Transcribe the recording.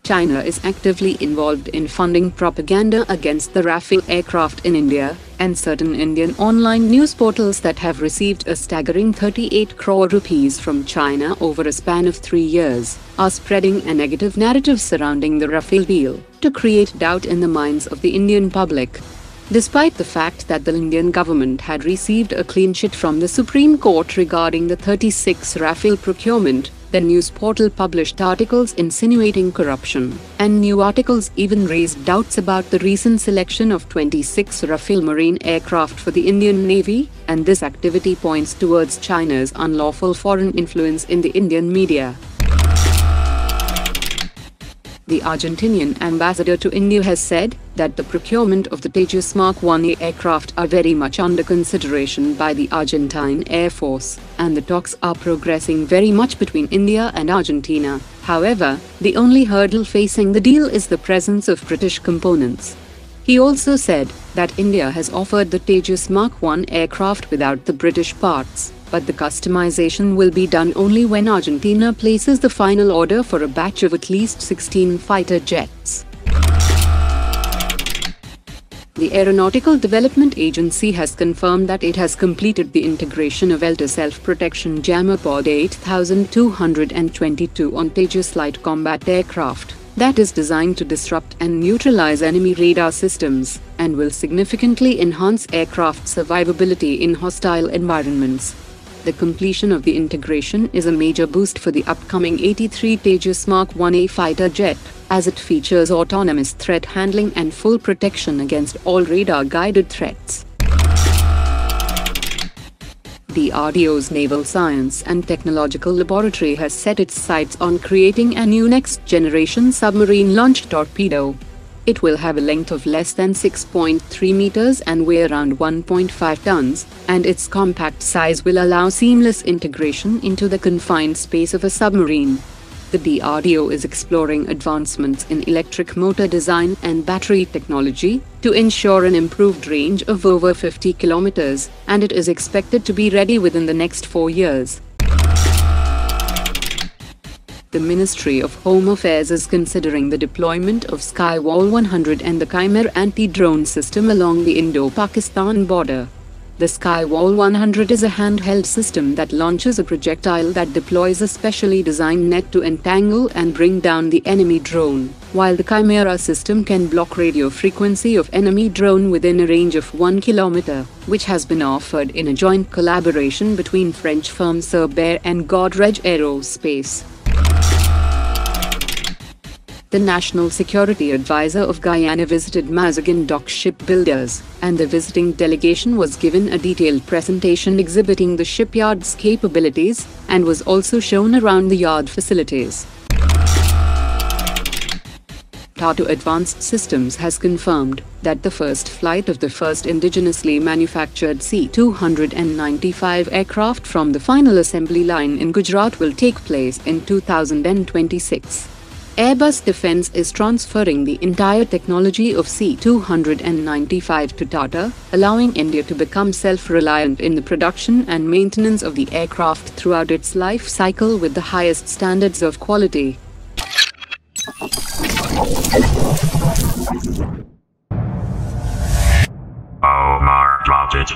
China is actively involved in funding propaganda against the Rafale aircraft in India, and certain Indian online news portals that have received a staggering 38 crore rupees from China over a span of 3 years are spreading a negative narrative surrounding the Rafale deal to create doubt in the minds of the Indian public. Despite the fact that the Indian government had received a clean sheet from the Supreme Court regarding the 36 Rafale procurement, the news portal published articles insinuating corruption, and new articles even raised doubts about the recent selection of 26 Rafale marine aircraft for the Indian Navy, and this activity points towards China's unlawful foreign influence in the Indian media. The Argentinian ambassador to India has said that the procurement of the Tejas Mark 1A aircraft are very much under consideration by the Argentine Air Force, and the talks are progressing very much between India and Argentina. However, the only hurdle facing the deal is the presence of British components. He also said that India has offered the Tejas Mark 1 aircraft without the British parts, but the customization will be done only when Argentina places the final order for a batch of at least 16 fighter jets. The Aeronautical Development Agency has confirmed that it has completed the integration of ELTA Self-Protection Jammer Pod 8222 on Tejas light combat aircraft that is designed to disrupt and neutralize enemy radar systems, and will significantly enhance aircraft survivability in hostile environments. The completion of the integration is a major boost for the upcoming 83 Tejas Mark 1A fighter jet, as it features autonomous threat handling and full protection against all radar-guided threats. DRDO's Naval Science and Technological Laboratory has set its sights on creating a new next-generation submarine-launched torpedo. It will have a length of less than 6.3 meters and weigh around 1.5 tons, and its compact size will allow seamless integration into the confined space of a submarine. The DRDO is exploring advancements in electric motor design and battery technology to ensure an improved range of over 50 kilometers, and it is expected to be ready within the next 4 years. The Ministry of Home Affairs is considering the deployment of Skywall 100 and the Chimera anti-drone system along the Indo-Pakistan border. The Skywall 100 is a handheld system that launches a projectile that deploys a specially designed net to entangle and bring down the enemy drone, while the Chimera system can block radio frequency of enemy drone within a range of 1 kilometer, which has been offered in a joint collaboration between French firm Submarine and Godrej Aerospace. The National Security Advisor of Guyana visited Mazagan Dock shipbuilders, and the visiting delegation was given a detailed presentation exhibiting the shipyard's capabilities, and was also shown around the yard facilities. TATA Advanced Systems has confirmed that the first flight of the first indigenously manufactured C-295 aircraft from the final assembly line in Gujarat will take place in 2026. Airbus Defence is transferring the entire technology of C-295 to TATA, allowing India to become self-reliant in the production and maintenance of the aircraft throughout its life cycle with the highest standards of quality. Omar dropped it.